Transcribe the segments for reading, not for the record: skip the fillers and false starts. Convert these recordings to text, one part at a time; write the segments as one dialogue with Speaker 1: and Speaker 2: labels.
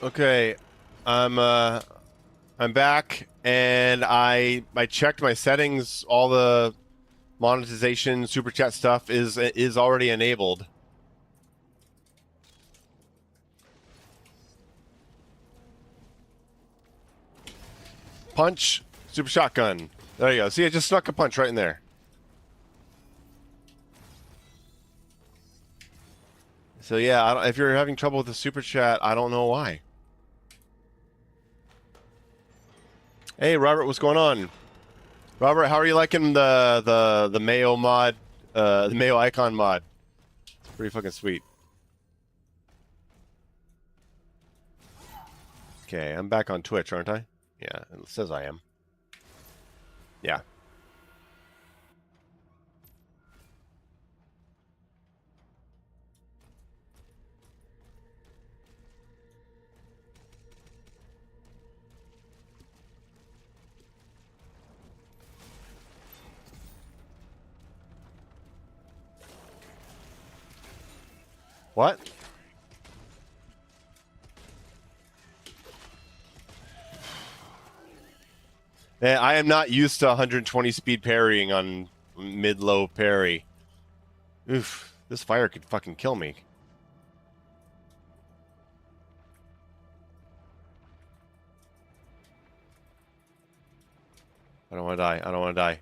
Speaker 1: Okay, I'm back, and I checked my settings. All the monetization, super chat stuff is already enabled. Punch, super shotgun. There you go. See, I just snuck a punch right in there. So yeah, if you're having trouble with the super chat, I don't know why. Hey, Robert, what's going on? Robert, how are you liking the Mayo mod, the Mayo icon mod? It's pretty fucking sweet. Okay, I'm back on Twitch, aren't I? Yeah, it says I am. Yeah. What? I am not used to 120 speed parrying on mid-low parry. Oof, this fire could fucking kill me. I don't want to die. I don't want to die.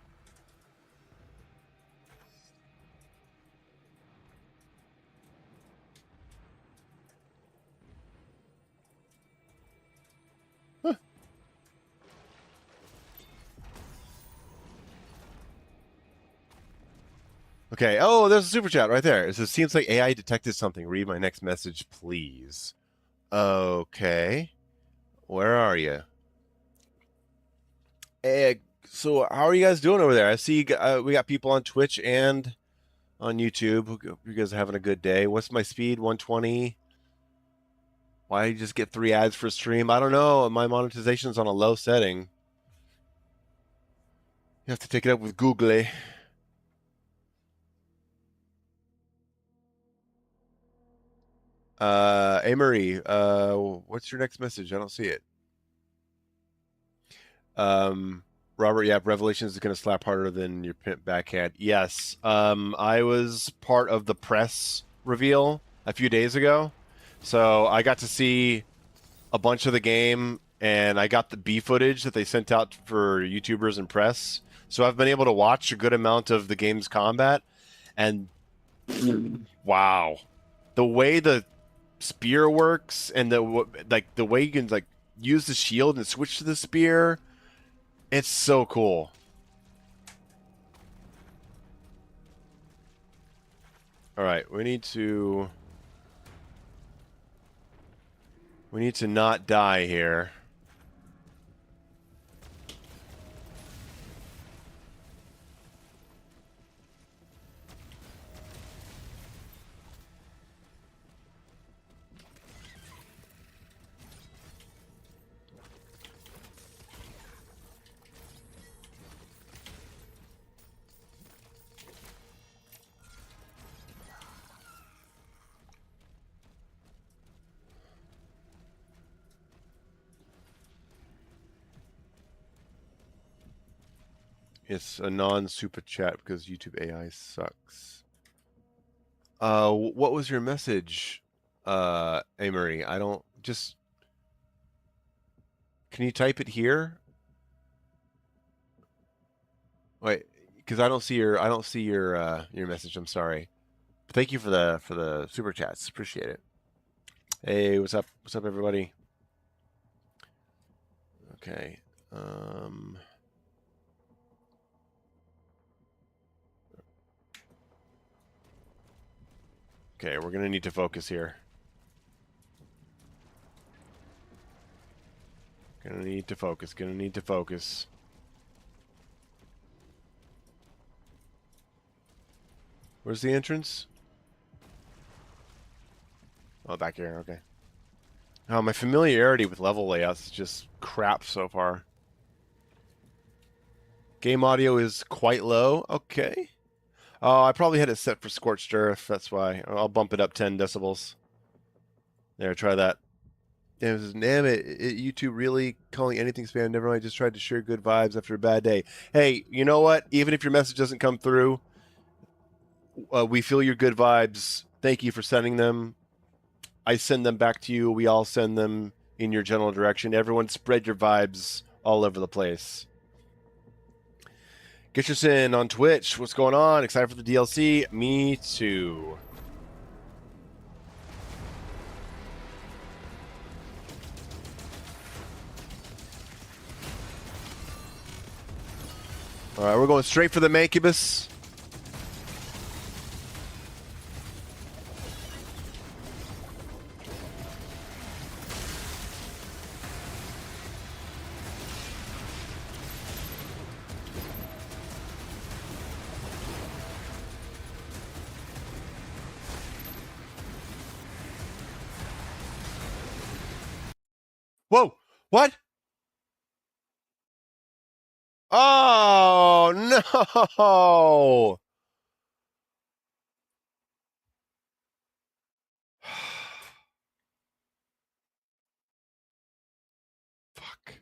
Speaker 1: Huh. Okay. Oh, there's a super chat right there. It says, seems like AI detected something. Read my next message, please. Okay. Where are you? So how are you guys doing over there? I see we got people on Twitch and on YouTube. Hope you guys are having a good day. What's my speed? 120. Why you just get 3 ads for stream? I don't know. My monetization's on a low setting. You have to take it up with Google. Amory, what's your next message? I don't see it. Robert, yeah, Revelations is going to slap harder than your pimp backhand. Yes. I was part of the press reveal a few days ago. So I got to see a bunch of the game, and I got the B footage that they sent out for YouTubers and press. So I've been able to watch a good amount of the game's combat, and wow, the way the spear works and the way you can like use the shield and switch to the spear, it's so cool. All right, we need to not die here. It's a non-super chat because YouTube AI sucks. What was your message, Amory? I don't just. Can you type it here? Wait, because I don't see your message. I'm sorry. But thank you for the super chats. Appreciate it. Hey, what's up? What's up, everybody? Okay. Okay, we're gonna need to focus here. Gonna need to focus. Gonna need to focus. Where's the entrance? Oh, back here. Okay. Oh, my familiarity with level layouts is just crap so far. Game audio is quite low. Okay. Oh, I probably had it set for Scorched Earth. That's why. I'll bump it up 10 decibels. There, try that. Damn it, YouTube really calling anything spam. Never mind, just tried to share good vibes after a bad day. Hey, you know what? Even if your message doesn't come through, we feel your good vibes. Thank you for sending them. I send them back to you. We all send them in your general direction. Everyone spread your vibes all over the place. Gitcherson on Twitch. What's going on? Excited for the DLC? Me too. All right, we're going straight for the Mancubus. Whoa! What? Oh no! Fuck.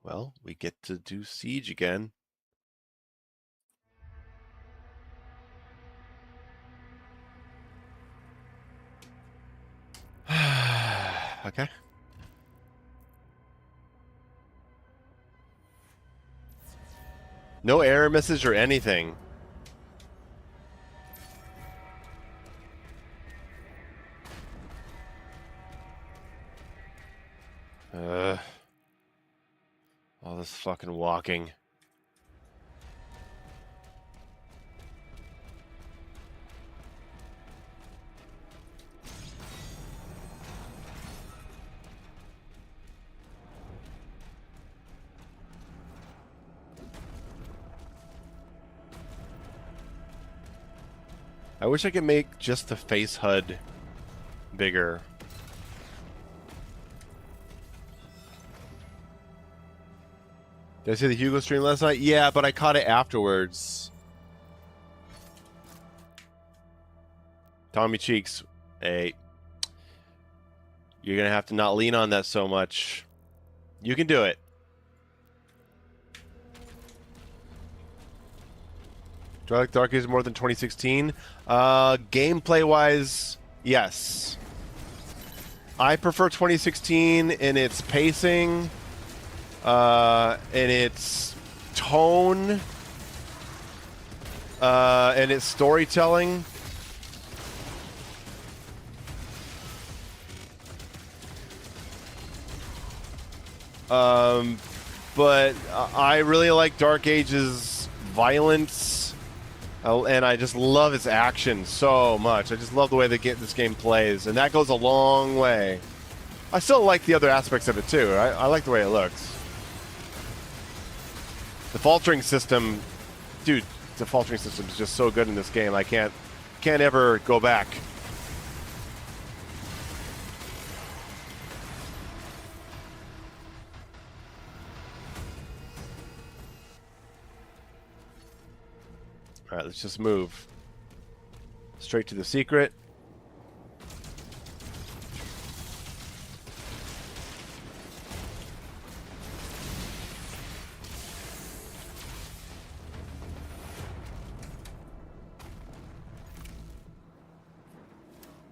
Speaker 1: Well, we get to do Siege again. Okay. No error message or anything. All this fucking walking. I wish I could make just the face HUD bigger. Did I see the Hugo stream last night? Yeah, but I caught it afterwards. Tommy Cheeks, hey. You're going to have to not lean on that so much. You can do it. Do I like Dark Ages more than 2016? Gameplay-wise, yes. I prefer 2016 in its pacing, in its tone, and its storytelling. But I really like Dark Ages' violence, and I just love its action so much. I just love the way this game plays, and that goes a long way. I still like the other aspects of it too. I like the way it looks. The faltering system, dude, the faltering system is just so good in this game. I can't ever go back. All right, let's just move straight to the secret.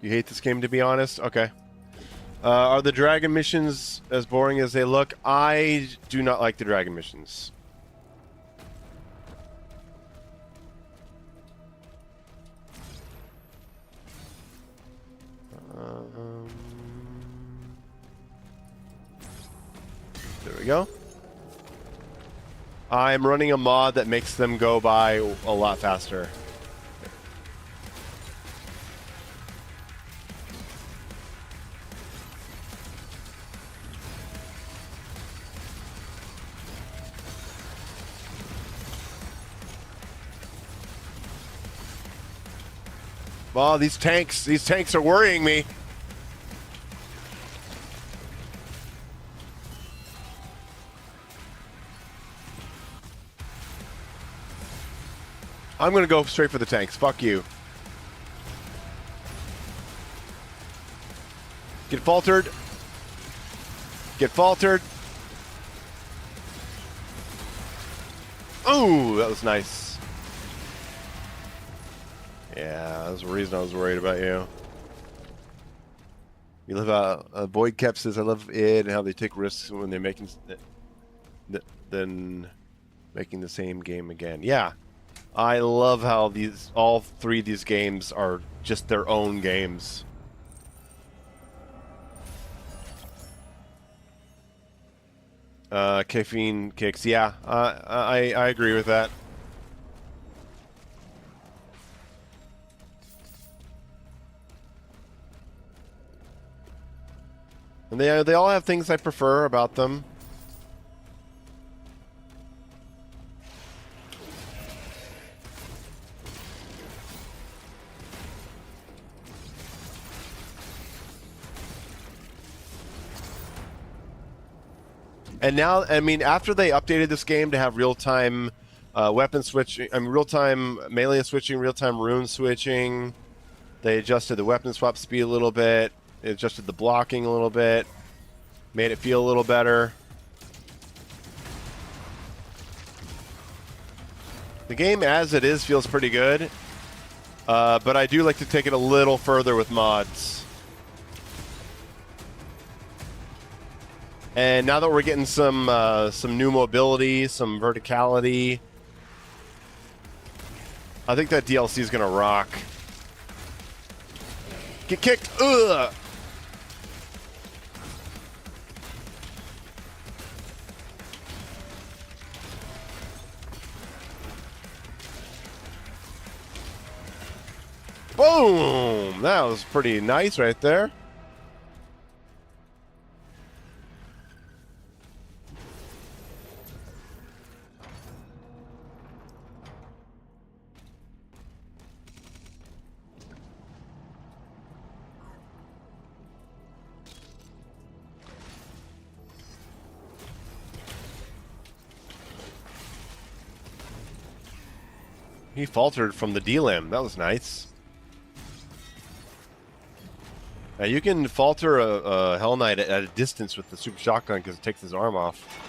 Speaker 1: You hate this game, to be honest? Okay. Are the dragon missions as boring as they look? I do not like the dragon missions. There we go. I'm running a mod that makes them go by a lot faster. Oh, these tanks are worrying me. I'm gonna go straight for the tanks. Fuck you. Get faltered. Get faltered. Ooh, that was nice. Yeah, that was the reason I was worried about you. You live out. Void Cap says, I love it and how they take risks when they're making the same game again. Yeah, I love how all three of these games are just their own games. Caffeine kicks. Yeah, I agree with that. And they all have things I prefer about them. And now, I mean, after they updated this game to have real-time weapon switching, real-time melee switching, real-time rune switching, they adjusted the weapon swap speed a little bit, they adjusted the blocking a little bit, made it feel a little better. The game as it is feels pretty good, but I do like to take it a little further with mods. And now that we're getting some new mobility, some verticality, I think that DLC is gonna rock. Get kicked! Ugh! Boom! That was pretty nice right there. He faltered from the D-Limb. That was nice. Now you can falter a Hell Knight at a distance with the Super Shotgun because it takes his arm off.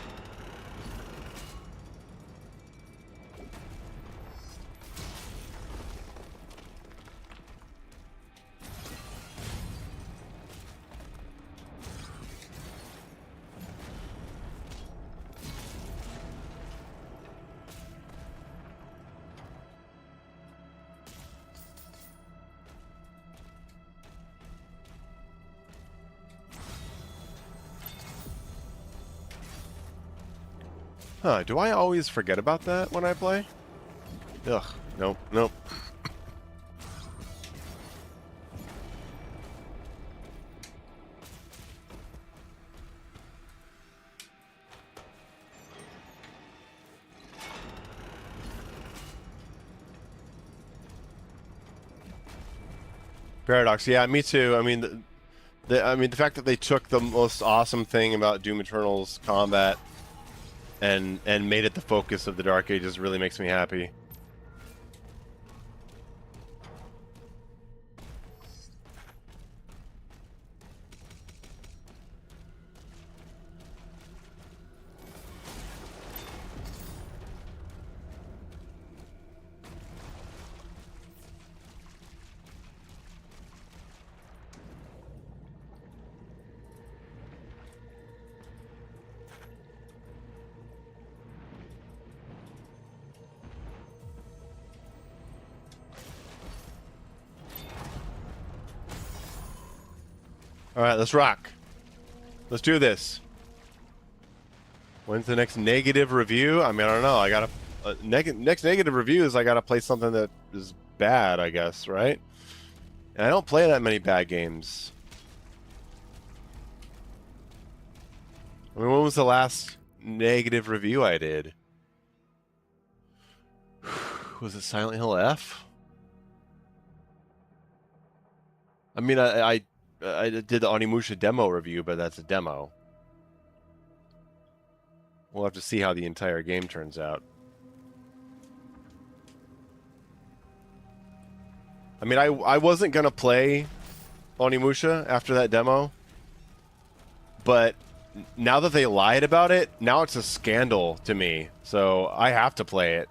Speaker 1: Huh, do I always forget about that when I play? Ugh, nope, nope. Paradox, yeah, me too. I mean, the fact that they took the most awesome thing about Doom Eternal's combat and made it the focus of the Dark Ages really makes me happy. All right, let's rock. Let's do this. When's the next negative review? I mean, I don't know. I gotta next negative review is I gotta play something that is bad, I guess, right? And I don't play that many bad games. I mean, when was the last negative review I did? Was it Silent Hill F? I mean, I did the Onimusha demo review, but that's a demo. We'll have to see how the entire game turns out. I mean, I wasn't gonna play Onimusha after that demo, but now that they lied about it, now it's a scandal to me. So I have to play it.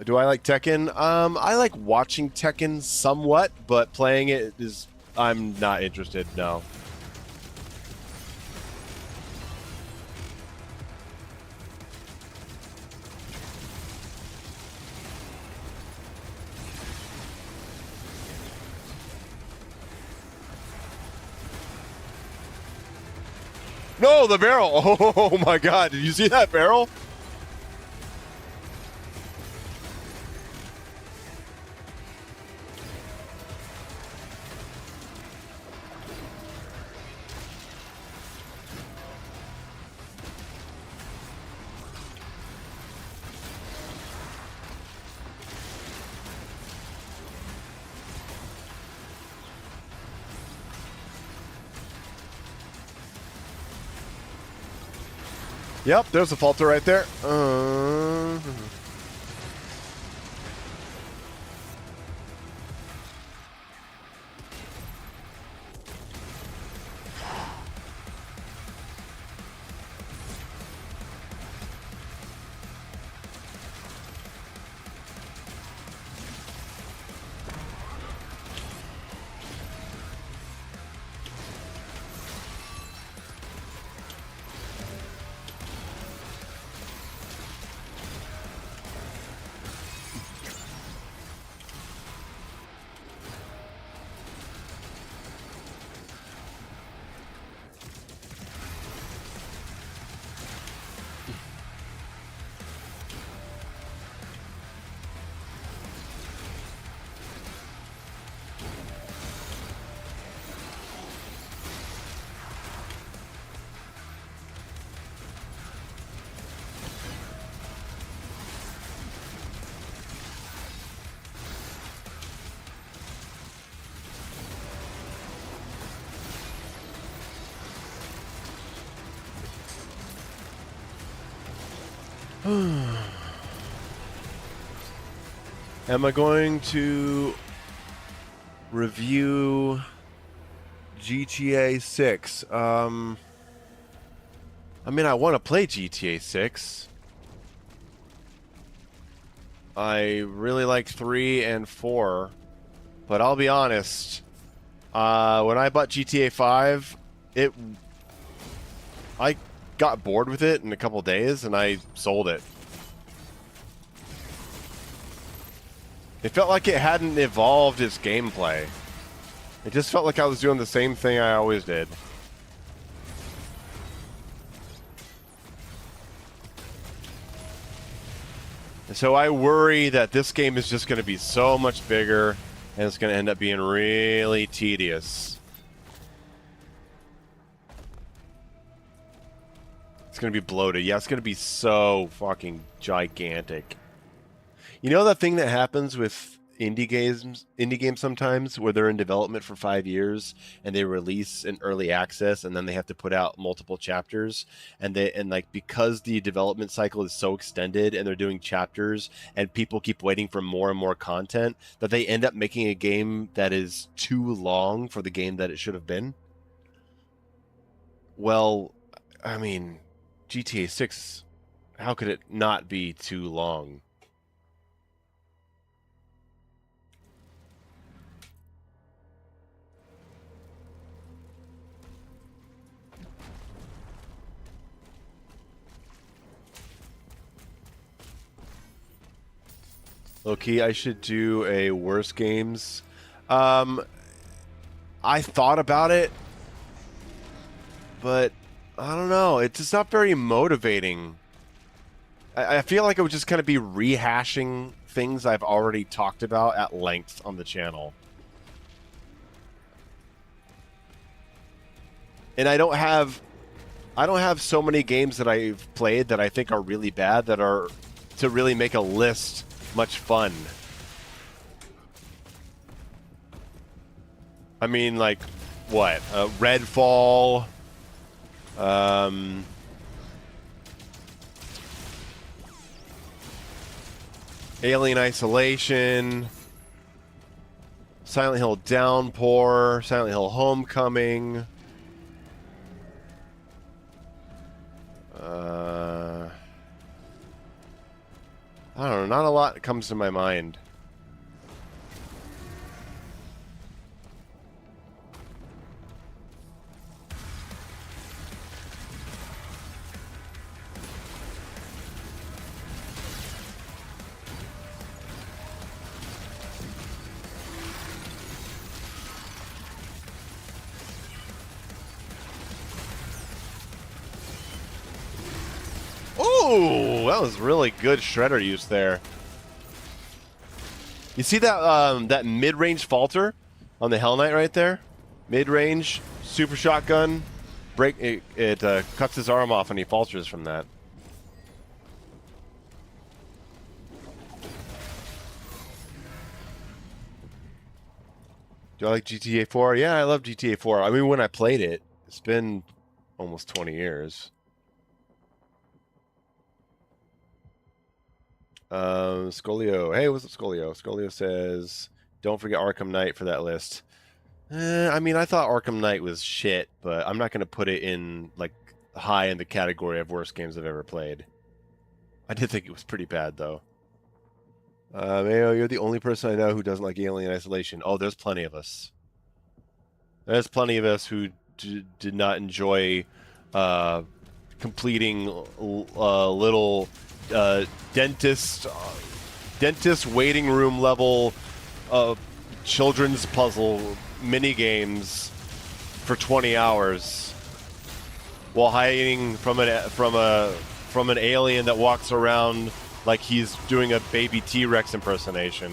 Speaker 1: Do I like Tekken? I like watching Tekken somewhat, but playing it is... I'm not interested, no. No, the barrel! Oh my god, did you see that barrel? Yep, there's a falter right there. Am I going to review GTA 6? I mean, I want to play GTA 6. I really like 3 and 4, but I'll be honest, when I bought GTA 5, I got bored with it in a couple days and I sold it. It felt like it hadn't evolved its gameplay. It just felt like I was doing the same thing I always did. And so I worry that this game is just going to be so much bigger and it's going to end up being really tedious. It's going to be bloated. Yeah, it's going to be so fucking gigantic. You know that thing that happens with indie games sometimes, where they're in development for 5 years and they release an early access and then they have to put out multiple chapters, and like because the development cycle is so extended and they're doing chapters and people keep waiting for more and more content, that they end up making a game that is too long for the game that it should have been. Well, I mean, GTA 6, how could it not be too long? Low-key, I should do a worst games. I thought about it, but I don't know. It's just not very motivating. I feel like it would just kind of be rehashing things I've already talked about at length on the channel. And I don't have so many games that I've played that I think are really bad that are to really make a list much fun. I mean, like, what? Redfall, Alien Isolation, Silent Hill Downpour, Silent Hill Homecoming. I don't know, not a lot comes to my mind. Ooh, that was really good shredder use there. You see that that mid-range falter on the Hell Knight right there? Mid-range, super shotgun, break. It cuts his arm off and he falters from that. Do I like GTA 4? Yeah, I love GTA 4. I mean, when I played it, it's been almost 20 years. Scolio. Hey, what's up, Scolio? Scolio says, don't forget Arkham Knight for that list. I mean, I thought Arkham Knight was shit, but I'm not going to put it in, like, high in the category of worst games I've ever played. I did think it was pretty bad, though. Mayo, you're the only person I know who doesn't like Alien Isolation. Oh, there's plenty of us. There's plenty of us who did not enjoy completing little dentist waiting room level children's puzzle mini games for 20 hours while hiding from an alien that walks around like he's doing a baby T-Rex impersonation.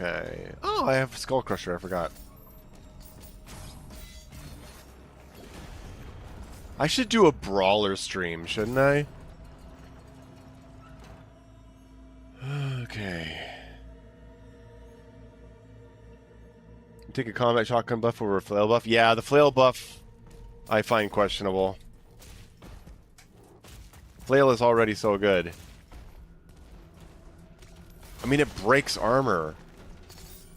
Speaker 1: Okay. Oh, I have Skull Crusher. I forgot. I should do a brawler stream, shouldn't I? Okay. Take a combat shotgun buff over a flail buff. Yeah, the flail buff I find questionable. Flail is already so good. I mean, it breaks armor.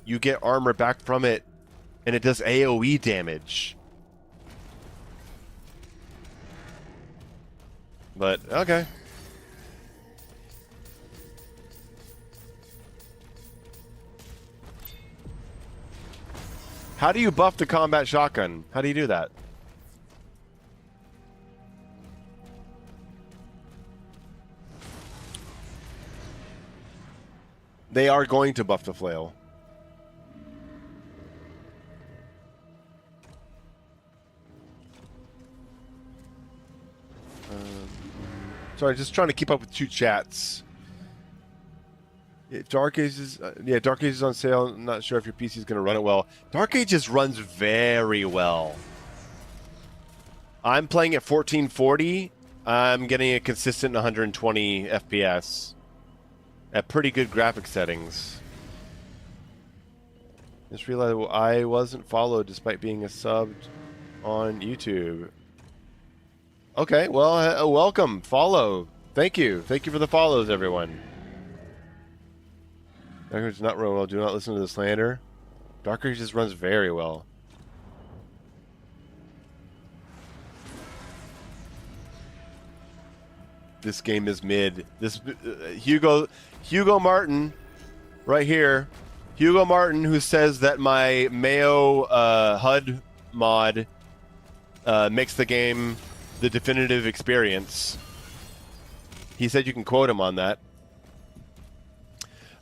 Speaker 1: You get armor back from it, and it does AoE damage. But, okay. How do you buff the combat shotgun? How do you do that? They are going to buff the flail. Sorry, just trying to keep up with two chats. Dark Ages, yeah, Dark Ages on sale. I'm not sure if your PC is going to run it well. Dark Ages runs very well. I'm playing at 1440. I'm getting a consistent 120 FPS at pretty good graphic settings. Just realized I wasn't followed despite being a sub on YouTube. Okay, well, welcome. Follow. Thank you. Thank you for the follows, everyone. Dark Ages not run well. Do not listen to the slander. Dark Ages runs very well. This game is mid. This Hugo Martin, right here. Hugo Martin, who says that my Mayo HUD mod makes the game the definitive experience. He said you can quote him on that.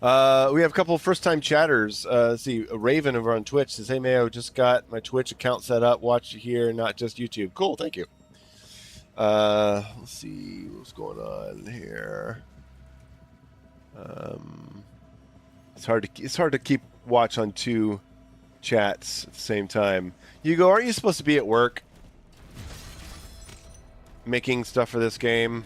Speaker 1: We have a couple of first-time chatters. Let's see, Raven over on Twitch says, "Hey Mayo, just got my Twitch account set up. Watch it here, not just YouTube." Cool, thank you. Let's see what's going on here. It's hard to keep watch on two chats at the same time. Hugo, aren't you supposed to be at work making stuff for this game?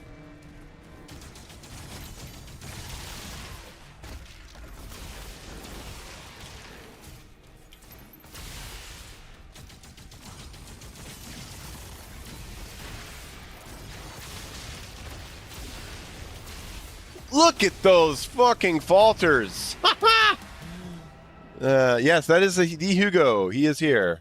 Speaker 1: Look at those fucking falters. Yes, that is the Hugo. He is here.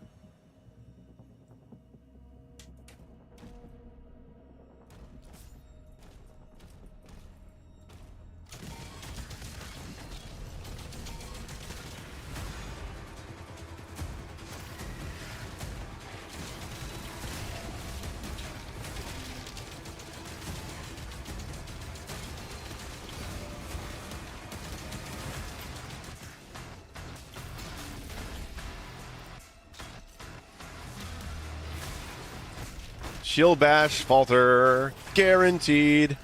Speaker 1: Shield bash, falter, guaranteed.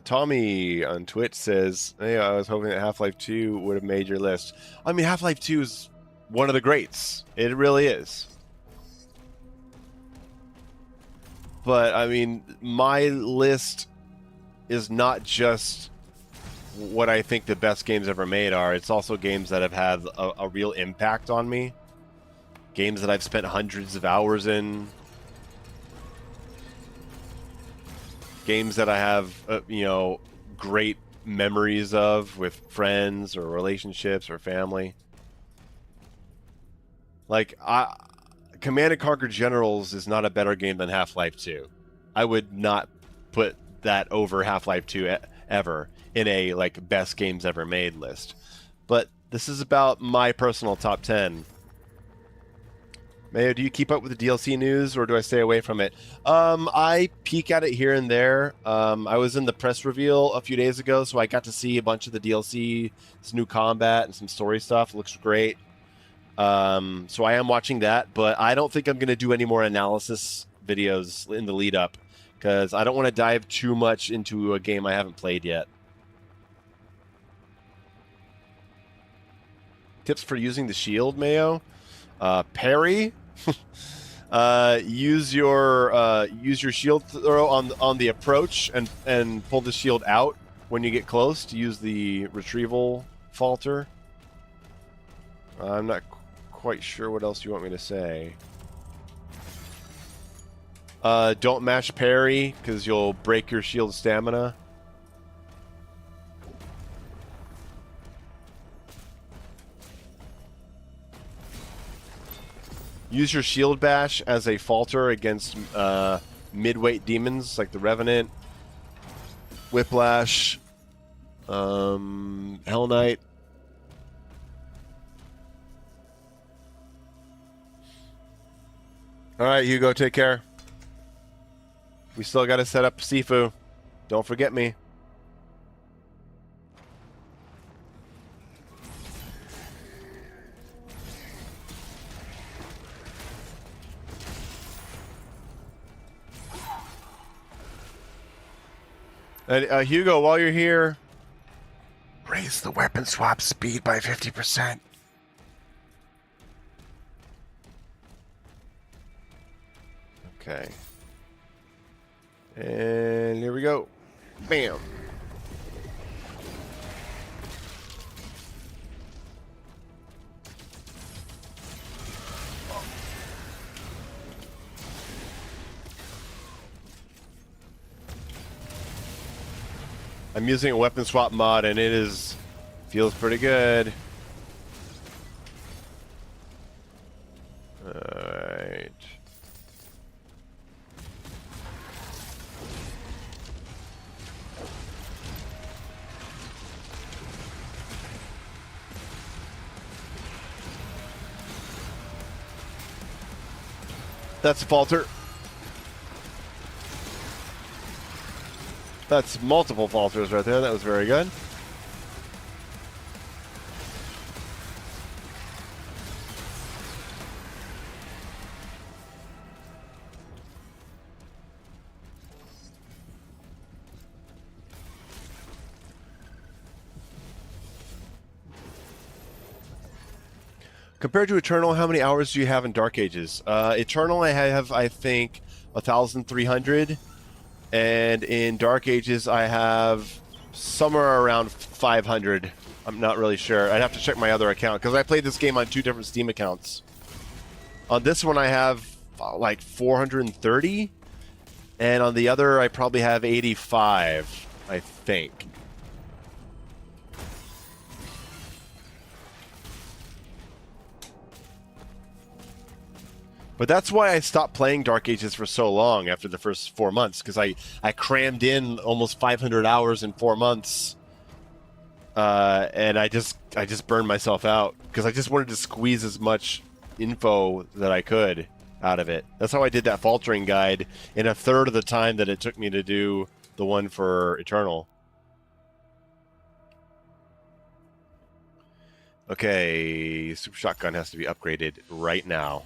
Speaker 1: Tommy on Twitch says, hey, I was hoping that Half-Life 2 would have made your list. I mean, Half-Life 2 is one of the greats. It really is. But, I mean, my list is not just what I think the best games ever made are. It's also games that have had a real impact on me. Games that I've spent hundreds of hours in. Games that I have, great memories of with friends or relationships or family. Like, Command & Conquer Generals is not a better game than Half-Life 2. I would not put that over Half-Life 2 ever in a, best games ever made list. But this is about my personal top 10. Mayo, do you keep up with the DLC news, or do I stay away from it? I peek at it here and there. I was in the press reveal a few days ago, so I got to see a bunch of the DLC, some new combat, and some story stuff. It looks great. So I am watching that, but I don't think I'm going to do any more analysis videos in the lead up, because I don't want to dive too much into a game I haven't played yet. Tips for using the shield, Mayo? Parry. Use your shield throw on the approach and pull the shield out when you get close to use the retrieval falter. I'm not quite sure what else you want me to say. Don't mash parry because you'll break your shield stamina. Use your shield bash as a falter against mid-weight demons like the Revenant, Whiplash, Hell Knight. All right, Hugo, take care. We still got to set up Sifu. Don't forget me. And Hugo, while you're here, raise the weapon swap speed by 50%. Okay. And here we go. Bam. I'm using a weapon swap mod, and it feels pretty good. All right. That's a falter. That's multiple falters right there. That was very good. Compared to Eternal, how many hours do you have in Dark Ages? Eternal, I have, I think, 1,300. And in Dark Ages, I have somewhere around 500. I'm not really sure. I'd have to check my other account because I played this game on 2 different Steam accounts. On this one, I have like 430, and on the other, I probably have 85, I think. But that's why I stopped playing Dark Ages for so long after the first 4 months, because I crammed in almost 500 hours in 4 months, and I just burned myself out because I just wanted to squeeze as much info that I could out of it. That's how I did that faltering guide in a third of the time that it took me to do the one for Eternal. Okay, Super Shotgun has to be upgraded right now.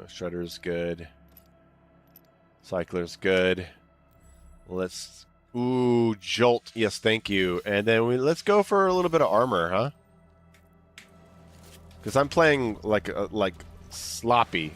Speaker 1: Shredder's good. Cycler's good. Let's... Ooh, Jolt. Yes, thank you. And then let's go for a little bit of armor, huh? Because I'm playing like sloppy.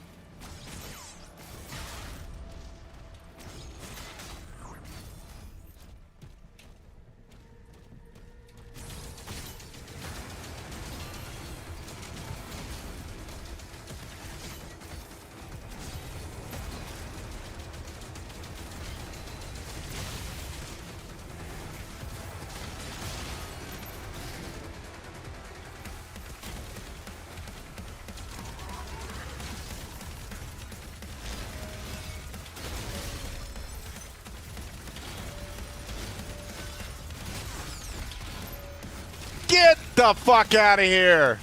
Speaker 1: Get the fuck out of here!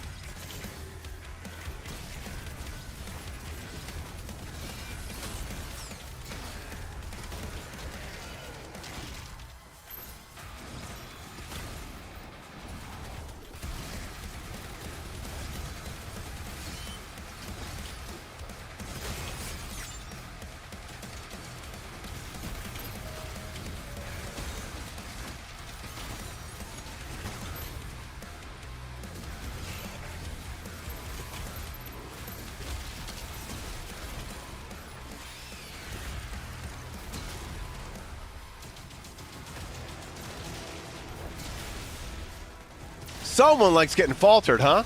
Speaker 1: Someone likes getting faltered, huh?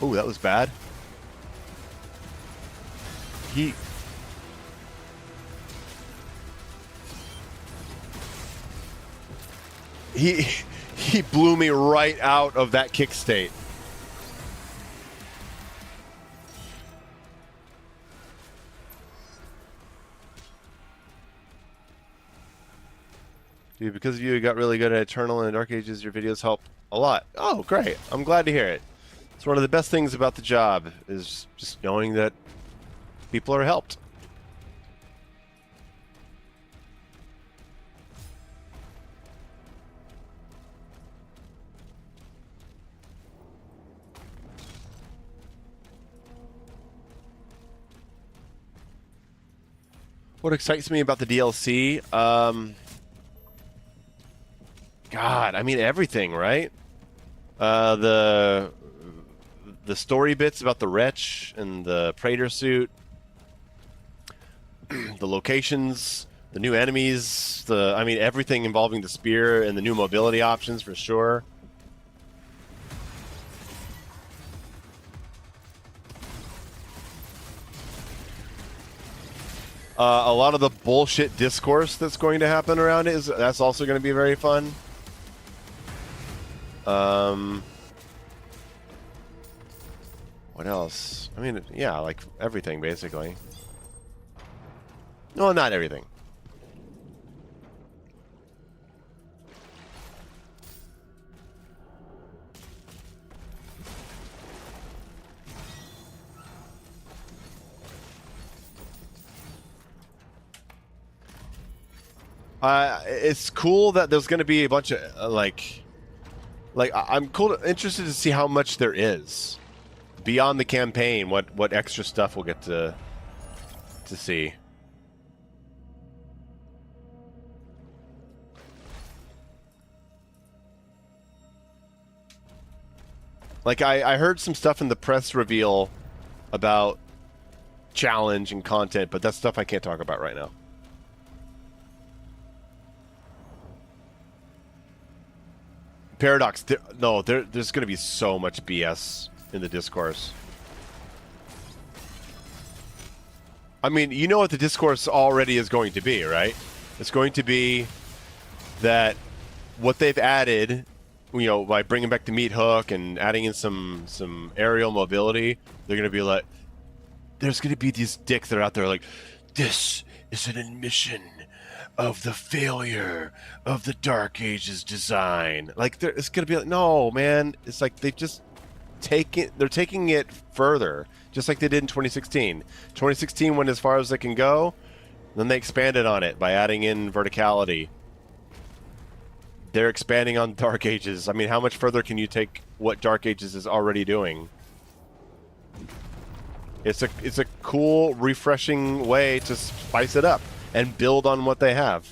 Speaker 1: Oh, that was bad. He blew me right out of that kick state. Dude, because you got really good at Eternal and Dark Ages, your videos help a lot. Oh, great. I'm glad to hear it. It's one of the best things about the job, is just knowing that people are helped. What excites me about the DLC? God, I mean everything, right? The story bits about the Wretch and the Praetor suit, the locations, the new enemies, I mean everything involving the spear and the new mobility options for sure. A lot of the bullshit discourse that's going to happen around it that's also going to be very fun. What else? I mean, yeah, like everything basically. No, not everything. It's cool that there's going to be a bunch of I'm interested to see how much there is beyond the campaign. What extra stuff we'll get to see. Like I heard some stuff in the press reveal about challenge and content, but that's stuff I can't talk about right now. Paradox, there's going to be so much BS in the discourse. I mean, you know what the discourse already is going to be, right? It's going to be that what they've added, you know, by bringing back the meat hook and adding in some aerial mobility, they're going to be like, there's going to be these dicks that are out there like, this is an admission of the failure of the Dark Ages design. Like, it's going to be like, no, man. It's like they're taking it further, just like they did in 2016. 2016 went as far as they can go, then they expanded on it by adding in verticality. They're expanding on Dark Ages. I mean, how much further can you take what Dark Ages is already doing? It's a cool, refreshing way to spice it up and build on what they have.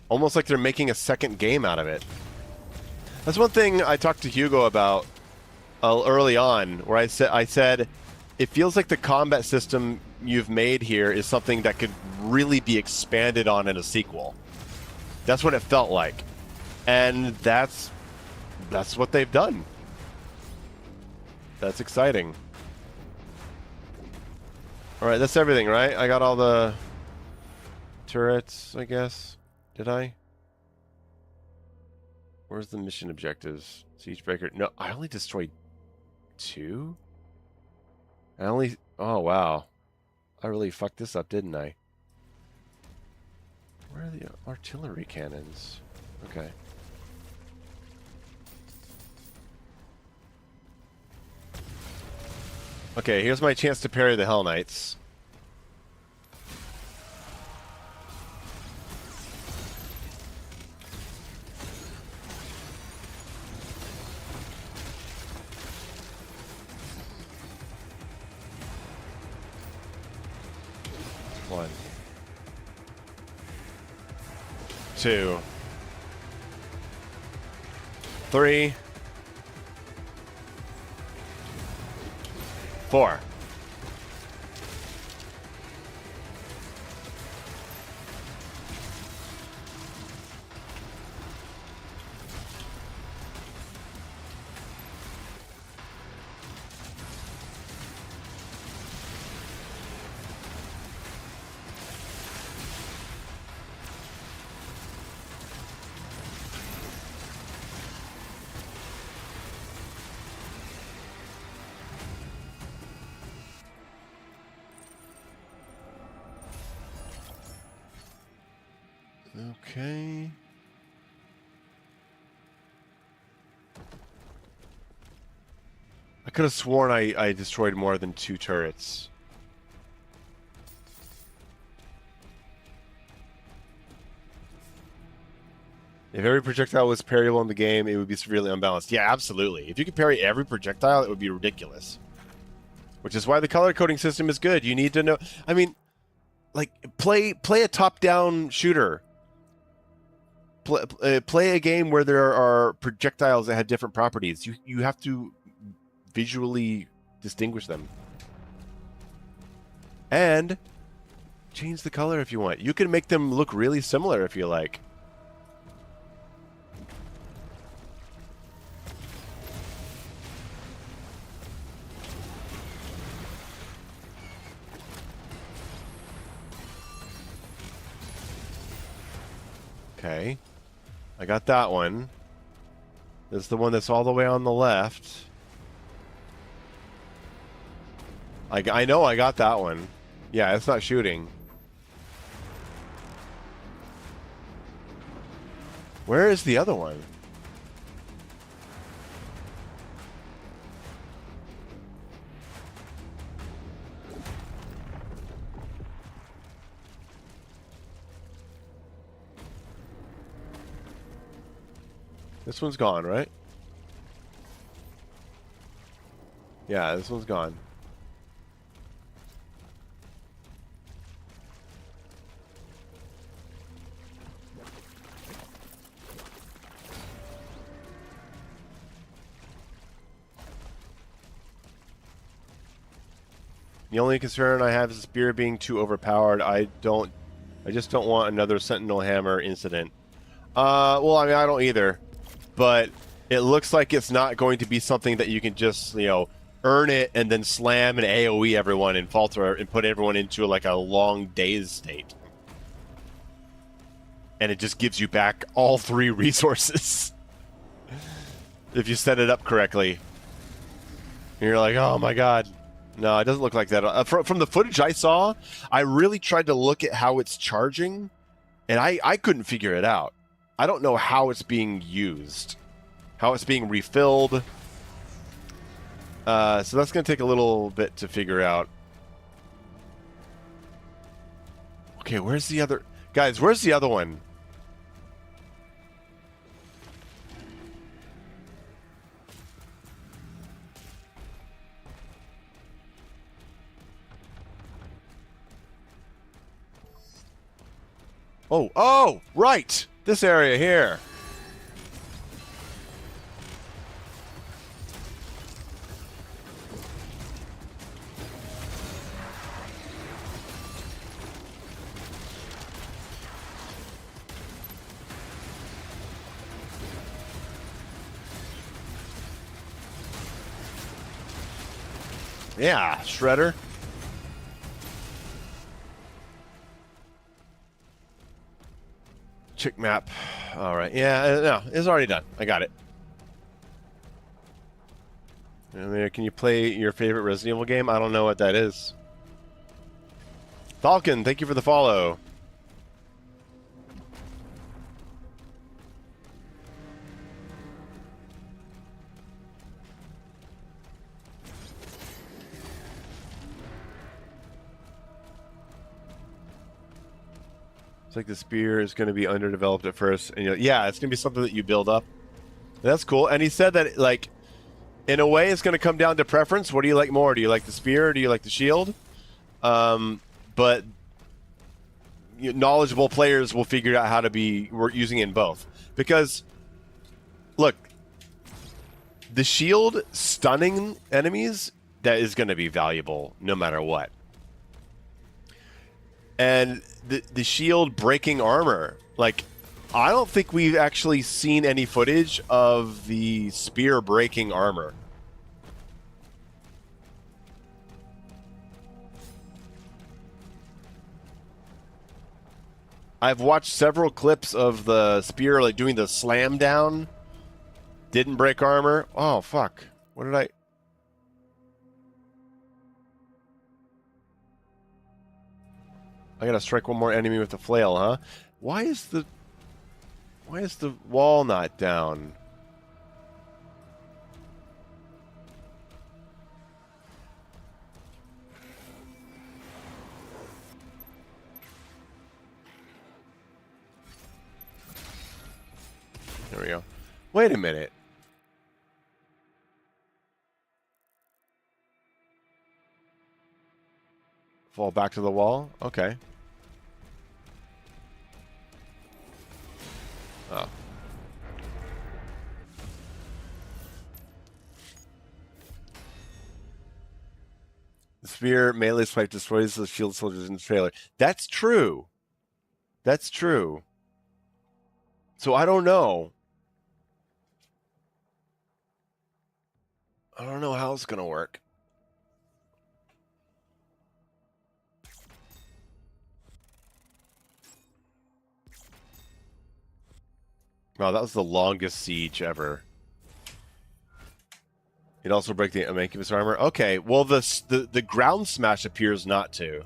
Speaker 1: Almost like they're making a second game out of it. That's one thing I talked to Hugo about early on, where I said, it feels like the combat system you've made here is something that could really be expanded on in a sequel. That's what it felt like. And that's what they've done. That's exciting. All right, that's everything, right? I got all the turrets, I guess. Did I? Where's the mission objectives? Siegebreaker. No, I only destroyed 2? Oh, wow. I really fucked this up, didn't I? Where are the artillery cannons? Okay. Okay, here's my chance to parry the Hell Knights. One. 2. 3. 4. Okay. I could have sworn I destroyed more than 2 turrets. If every projectile was parryable in the game, it would be severely unbalanced. Yeah, absolutely. If you could parry every projectile, it would be ridiculous. Which is why the color coding system is good. You need to know... I mean, like, play a top-down shooter. Play a game where there are projectiles that have different properties. You have to visually distinguish them. And change the color if you want. You can make them look really similar if you like. Okay. I got that one. This is the one that's all the way on the left. I know I got that one. Yeah, it's not shooting. Where is the other one? This one's gone, right? Yeah, this one's gone. The only concern I have is the spear being too overpowered. I just don't want another Sentinel Hammer incident. Well, I mean, I don't either. But it looks like it's not going to be something that you can just, earn it and then slam and AoE everyone and falter and put everyone into like a long daze state. And it just gives you back all 3 resources. If you set it up correctly. And you're like, oh my god. No, it doesn't look like that. From the footage I saw, I really tried to look at how it's charging, and I couldn't figure it out. I don't know how it's being used, how it's being refilled. So that's going to take a little bit to figure out. Okay, where's the other... Guys, where's the other one? Oh, right! This area here. Yeah, Shredder. Chick map. All right. Yeah, no, it's already done. I got it. Can you play your favorite Resident Evil game? I don't know what that is. Falcon, thank you for the follow. It's like the spear is going to be underdeveloped at first, and yeah, it's going to be something that you build up. That's cool. And he said that, like, in a way, it's going to come down to preference. What do you like more? Do you like the spear? Or do you like the shield? But knowledgeable players will figure out how to be using it in both. Because, look, the shield stunning enemies, that is going to be valuable no matter what. And the shield breaking armor, like, I don't think we've actually seen any footage of the spear breaking armor. I've watched several clips of the spear, like, doing the slam down. Didn't break armor. Oh, fuck. What did I... I gotta strike one more enemy with the flail, huh? Why is the wall not down? There we go. Wait a minute. Fall back to the wall? Okay. Oh. The spear melee swipe destroys the shield soldiers in the trailer. That's true. That's true. So I don't know. I don't know how it's going to work. Wow, that was the longest siege ever. It also break the Amancubus armor. Okay, well the ground smash appears not to.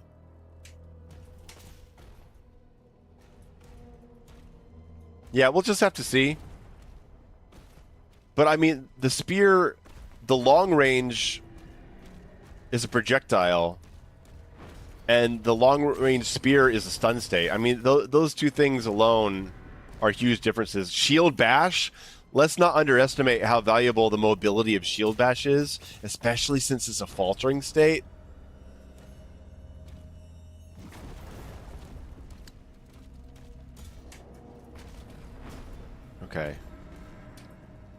Speaker 1: Yeah, we'll just have to see. But I mean, the spear, the long range is a projectile, and the long range spear is a stun state. I mean, those two things alone are huge differences. Shield bash, let's not underestimate how valuable the mobility of shield bash is, especially since it's a faltering state. Okay.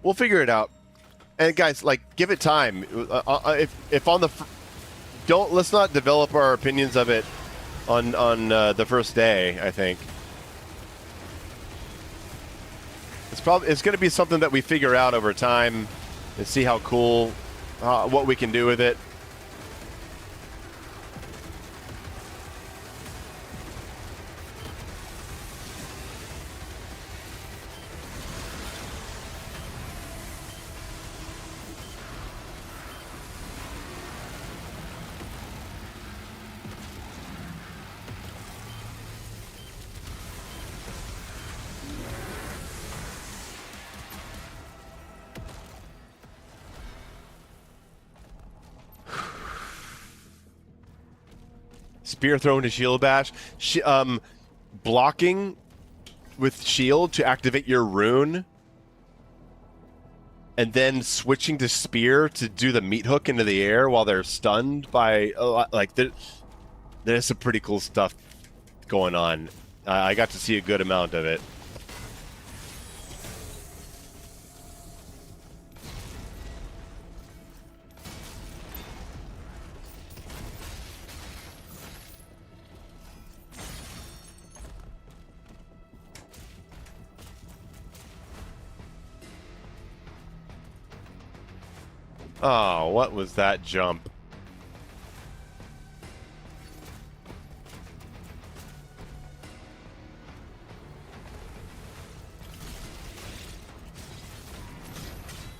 Speaker 1: We'll figure it out. And guys, like, give it time. If on the let's not develop our opinions of it on the first day. I think it's going to be something that we figure out over time and see how cool, what we can do with it. Spear thrown to shield bash. Blocking with shield to activate your rune. And then switching to spear to do the meat hook into the air while they're stunned by... there's some pretty cool stuff going on. I got to see a good amount of it. Oh, what was that jump?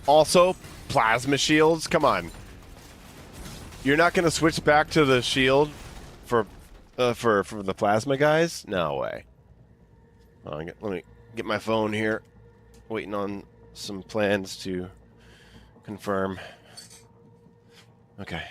Speaker 1: Also, plasma shields? Come on. You're not going to switch back to the shield for the plasma guys? No way. Let me get my phone here. Waiting on some plans to confirm. Okay.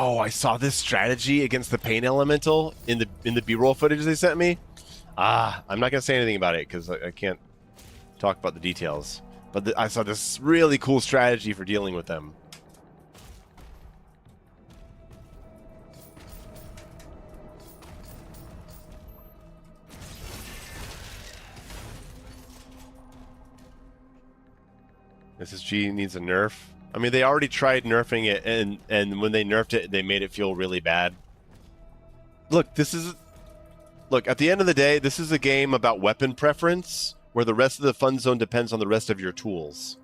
Speaker 1: Oh, I saw this strategy against the Pain Elemental in the B-roll footage they sent me. I'm not gonna say anything about it because I can't talk about the details. But I saw this really cool strategy for dealing with them. SSG needs a nerf. I mean, they already tried nerfing it, and when they nerfed it, they made it feel really bad. Look, at the end of the day, this is a game about weapon preference, where the rest of the fun zone depends on the rest of your tools.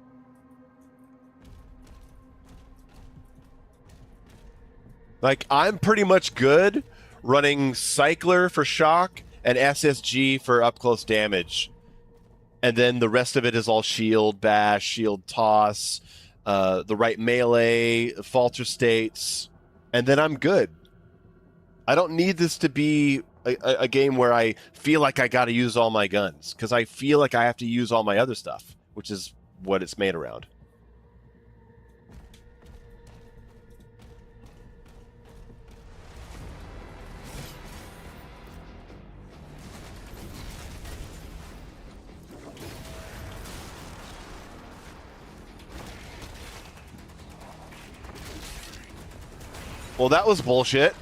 Speaker 1: Like, I'm pretty much good running Cycler for shock and SSG for up-close damage. And then the rest of it is all shield bash, shield toss, the right melee, falter states, and then I'm good. I don't need this to be a game where I feel like I got to use all my guns, because I feel like I have to use all my other stuff, which is what it's made around. Well, that was bullshit.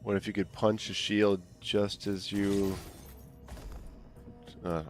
Speaker 1: What if you could punch a shield just as you... wait.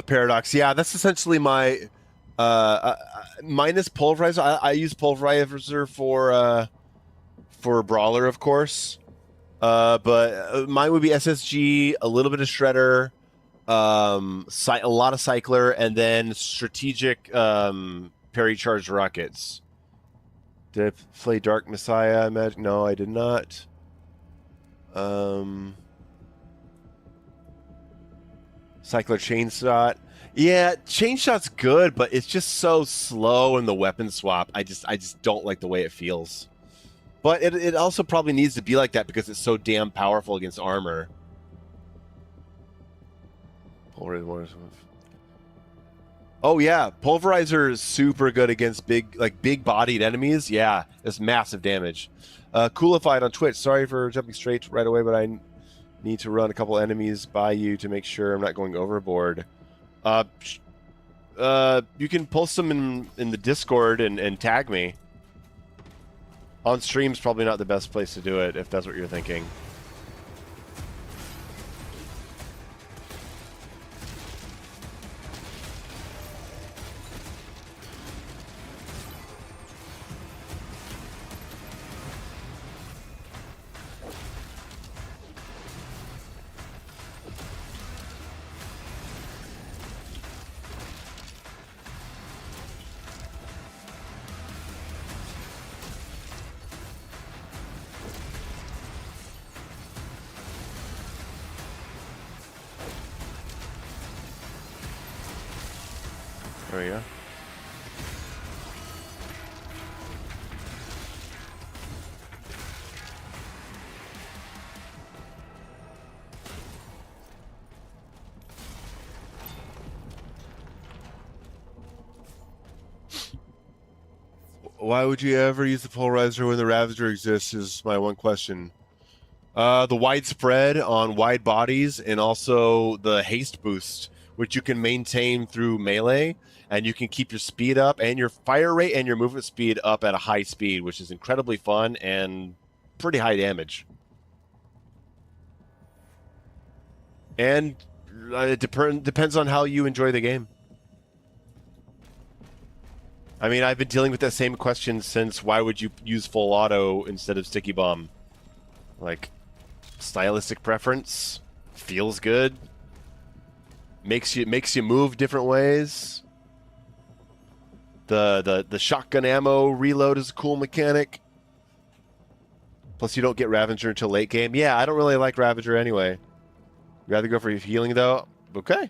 Speaker 1: Paradox. Yeah, that's essentially my minus pulverizer. I use pulverizer for brawler, of course. But mine would be SSG, a little bit of shredder, a lot of cycler, and then strategic parry charged rockets. Did I play Dark Messiah? Imagine no, I did not. Cycler chain shot. Yeah, chain shot's good, but it's just so slow in the weapon swap. I just don't like the way it feels. But it also probably needs to be like that because it's so damn powerful against armor. Oh yeah, pulverizer is super good against big bodied enemies. Yeah, it's massive damage. Coolified on Twitch. Sorry for jumping straight right away, but I need to run a couple enemies by you to make sure I'm not going overboard. You can post them in the Discord and tag me. On stream's probably not the best place to do it if that's what you're thinking. There we go. Why would you ever use the polarizer when the Ravager exists is my one question. The widespread on wide bodies and also the haste boost, which you can maintain through melee, and you can keep your speed up and your fire rate and your movement speed up at a high speed, which is incredibly fun and pretty high damage. And it depends on how you enjoy the game. I mean, I've been dealing with that same question since why would you use full auto instead of sticky bomb? Like, stylistic preference, feels good, makes you move different ways. The shotgun ammo reload is a cool mechanic. Plus, you don't get Ravager until late game. Yeah, I don't really like Ravager anyway. Rather go for healing though. Okay,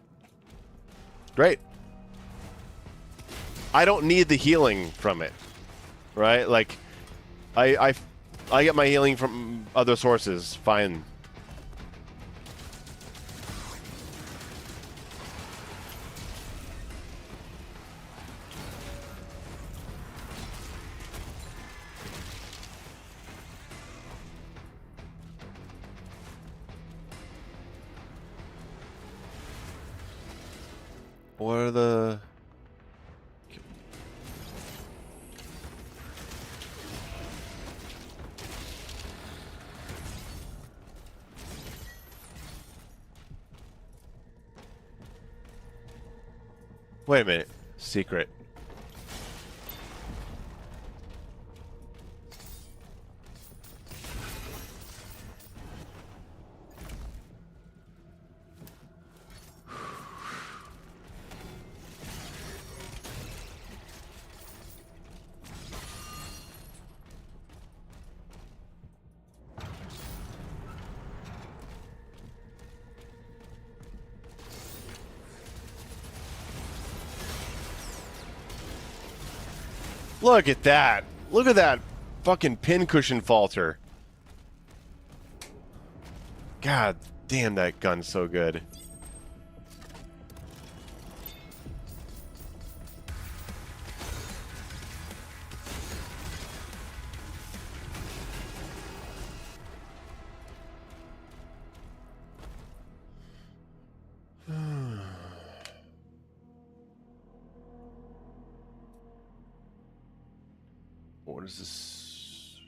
Speaker 1: great. I don't need the healing from it, right? Like, I get my healing from other sources. Fine. What are the... Wait a minute. Secret. Look at that. Look at that fucking pincushion falter. God damn, that gun's so good. What is this?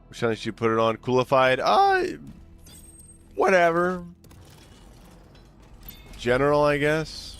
Speaker 1: Which challenge should you put it on? Coolified? Whatever. general, I guess.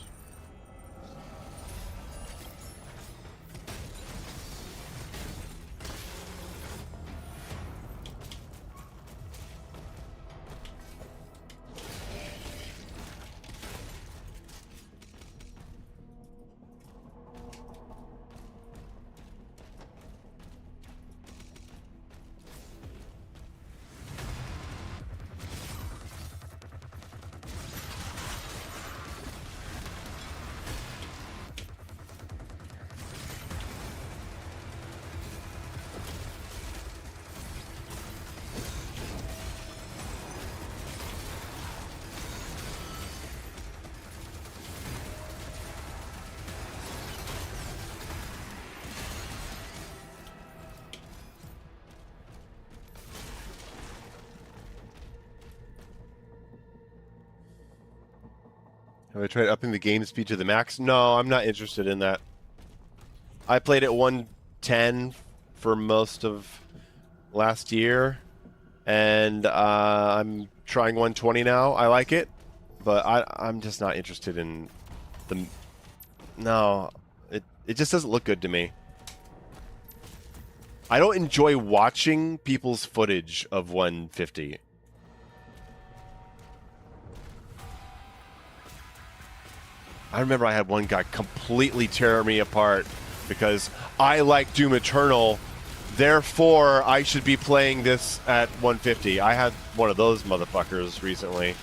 Speaker 1: Have I tried upping the game speed to the max? No, I'm not interested in that. I played at 110 for most of last year, and I'm trying 120 now. I like it, but I'm just not interested in the... No, it just doesn't look good to me. I don't enjoy watching people's footage of 150. I remember I had one guy completely tear me apart because I like Doom Eternal, therefore I should be playing this at 150. I had one of those motherfuckers recently.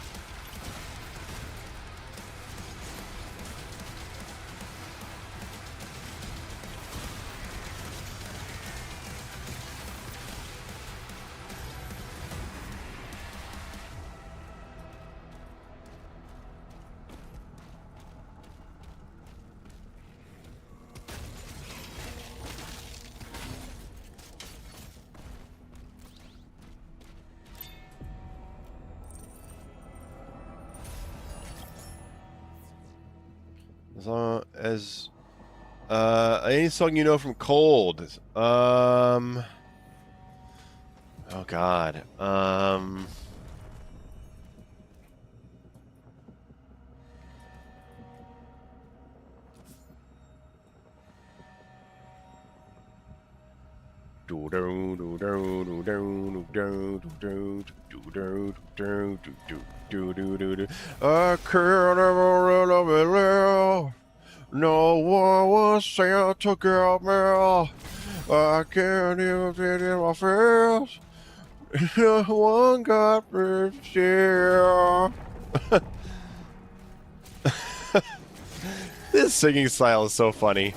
Speaker 1: As long as any song you know from Cold. Oh God. I can't ever really live. No one was sent to get me. I can't even fit in my face. No one got me here. This singing style is so funny.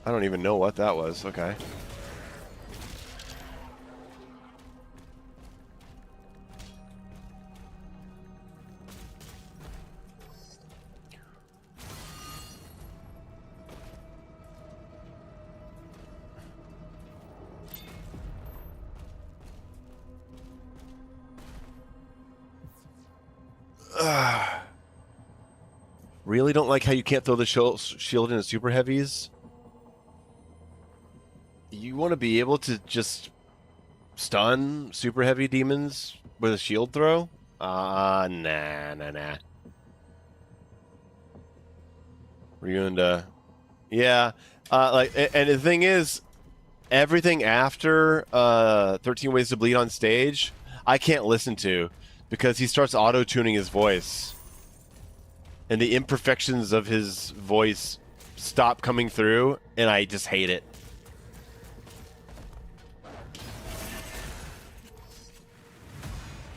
Speaker 1: I don't even know what that was. Okay. Really don't like how you can't throw the shield into super heavies? You want to be able to just stun super heavy demons with a shield throw? Nah. We're going to... Yeah. And the thing is, everything after 13 Ways to Bleed on stage, I can't listen to because he starts auto-tuning his voice. And the imperfections of his voice stop coming through, and I just hate it.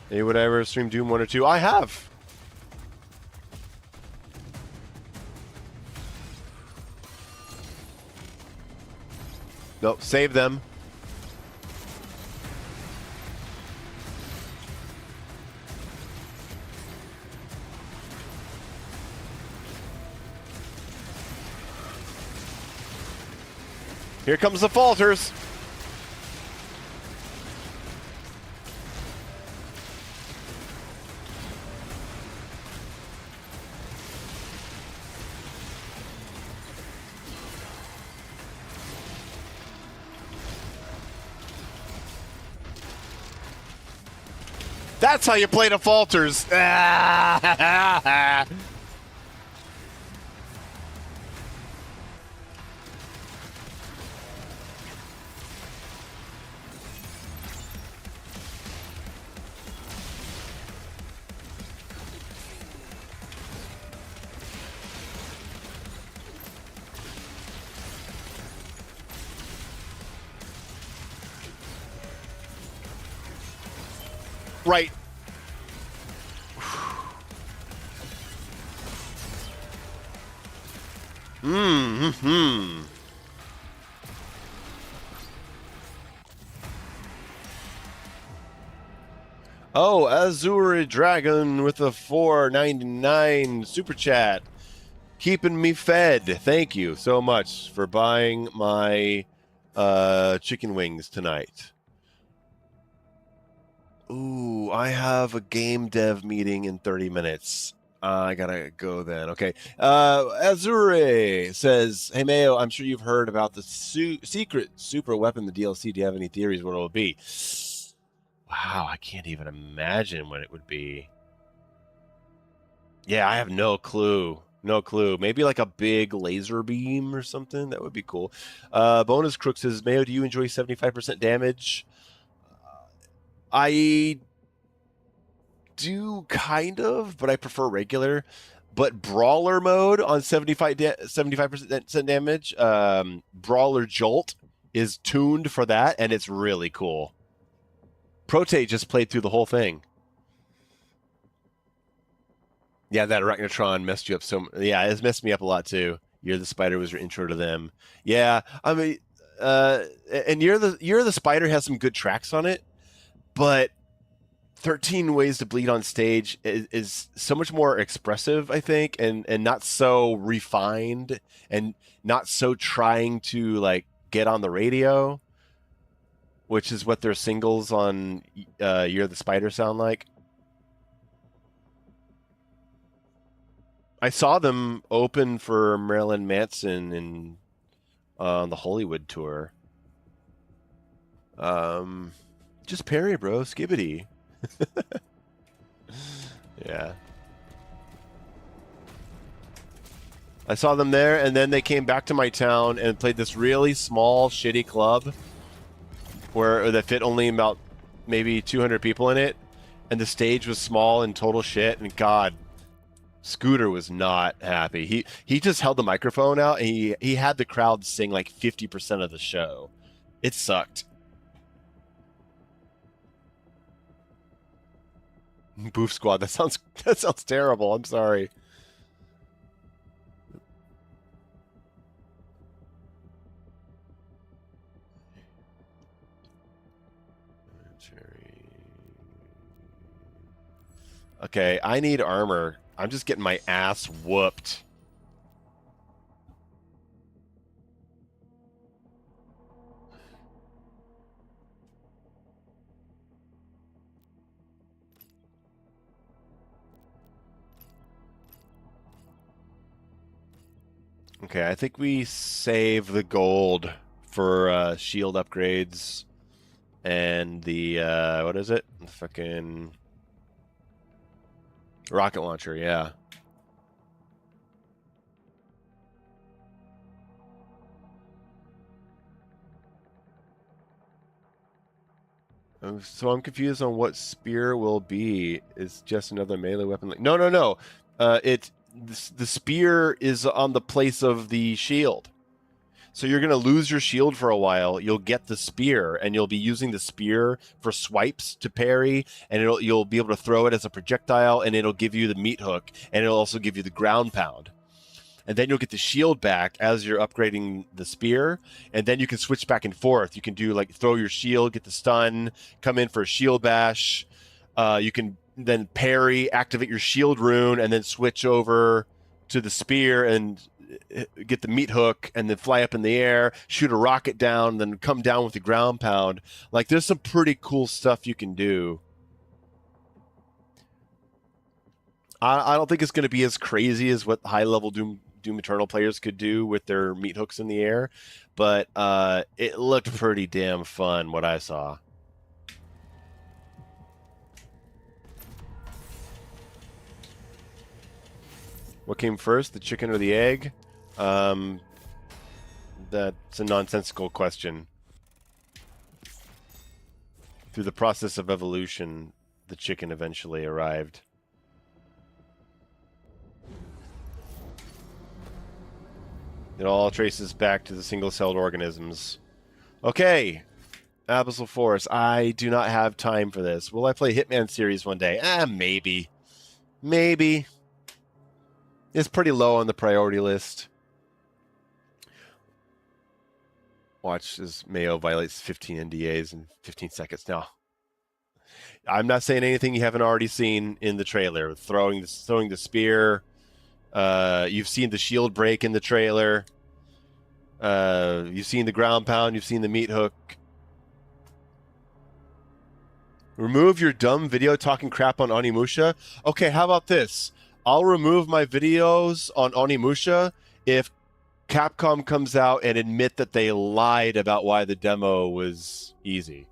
Speaker 1: Hey, would I ever stream Doom 1 or 2? I have. Nope, save them. Here comes the falters. That's how you play defaulters. Right. Hmm. Oh, Azure Dragon with a 4.99 super chat, keeping me fed. Thank you so much for buying my chicken wings tonight. Ooh, I have a game dev meeting in 30 minutes. I gotta go then. Okay. Azure says, "Hey Mayo, I'm sure you've heard about the secret super weapon, the DLC. Do you have any theories what it'll be?" Wow, I can't even imagine what it would be. Yeah, I have no clue. No clue. Maybe like a big laser beam or something. That would be cool. Bonus Crook says, "Mayo, do you enjoy 75% damage?" I do kind of, but I prefer regular. But brawler mode on 75% damage, brawler jolt is tuned for that, and it's really cool. Prote just played through the whole thing. Yeah, that Arachnotron messed you up yeah, it's messed me up a lot too. You're the Spider was your intro to them. Yeah, I mean, and You're the Spider has some good tracks on it, but 13 Ways to Bleed on stage is so much more expressive, I think, and not so refined and not so trying to like get on the radio, which is what their singles on You're the Spider sound like. I saw them open for Marilyn Manson in on the Hollywood tour. Just Perry, bro, skibbity. Yeah. I saw them there, and then they came back to my town and played this really small, shitty club where that fit only about maybe 200 people in it, and the stage was small and total shit. And God, Scooter was not happy. He just held the microphone out, and he had the crowd sing like 50% of the show. It sucked. Boof Squad. That sounds terrible. I'm sorry. Okay, I need armor. I'm just getting my ass whooped. Okay, I think we save the gold for shield upgrades and the what is it? The fucking rocket launcher, yeah. So I'm confused on what spear will be. It's just another melee weapon. No, no, no. The spear is on the place of the shield. So you're going to lose your shield for a while. You'll get the spear, and you'll be using the spear for swipes to parry, and you'll be able to throw it as a projectile, and it'll give you the meat hook, and it'll also give you the ground pound. And then you'll get the shield back as you're upgrading the spear, and then you can switch back and forth. You can do like throw your shield, get the stun, come in for a shield bash. You can then parry, activate your shield rune, and then switch over to the spear and get the meat hook, and then fly up in the air, shoot a rocket down, then come down with the ground pound. Like there's some pretty cool stuff you can do. I don't think it's going to be as crazy as what high level Doom Eternal players could do with their meat hooks in the air, but it looked pretty damn fun what I saw. What came first, the chicken or the egg? That's a nonsensical question. Through the process of evolution, the chicken eventually arrived. It all traces back to the single-celled organisms. Okay, Abyssal Forest. I do not have time for this. Will I play Hitman series one day? Maybe. Maybe. It's pretty low on the priority list. Watch as Mayo violates 15 NDAs in 15 seconds. No. I'm not saying anything you haven't already seen in the trailer. Throwing the spear. You've seen the shield break in the trailer. You've seen the ground pound. You've seen the meat hook. Remove your dumb video talking crap on Onimusha. Okay, how about this? I'll remove my videos on Onimusha if Capcom comes out and admit that they lied about why the demo was easy.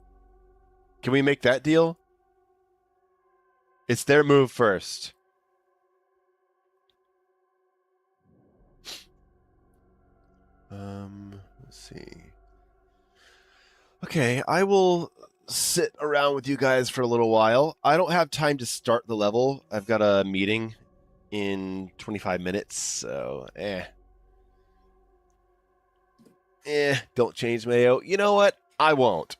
Speaker 1: Can we make that deal? It's their move first. Let's see. Okay, I will sit around with you guys for a little while. I don't have time to start the level. I've got a meeting in 25 minutes, so don't change Mayo. You know what? I won't.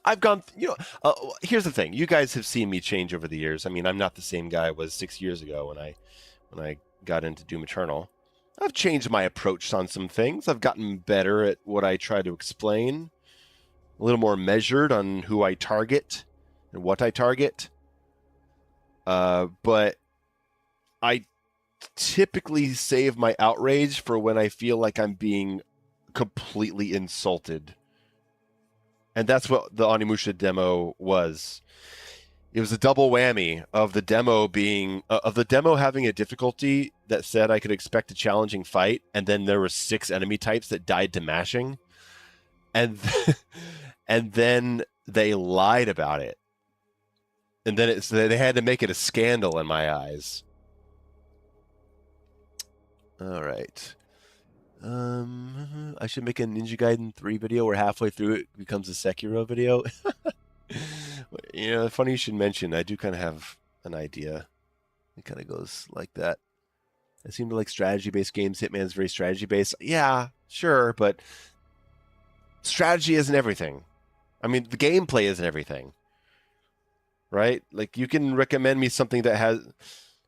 Speaker 1: I've gone, here's the thing. You guys have seen me change over the years. I mean, I'm not the same guy I was 6 years ago when I got into Doom Eternal. I've changed my approach on some things. I've gotten better at what I try to explain. A little more measured on who I target and what I target. But I typically save my outrage for when I feel like I'm being completely insulted. And that's what the Onimusha demo was. It was a double whammy of the demo having a difficulty that said I could expect a challenging fight, and then there were 6 enemy types that died to mashing, and then they lied about it, and then they had to make it a scandal in my eyes. All right. I should make a Ninja Gaiden 3 video where halfway through it becomes a Sekiro video. Funny you should mention, I do kind of have an idea. It kind of goes like that. I seem to like strategy-based games. Hitman's very strategy-based. Yeah, sure, but strategy isn't everything. I mean, the gameplay isn't everything. Right? Like, you can recommend me something that has...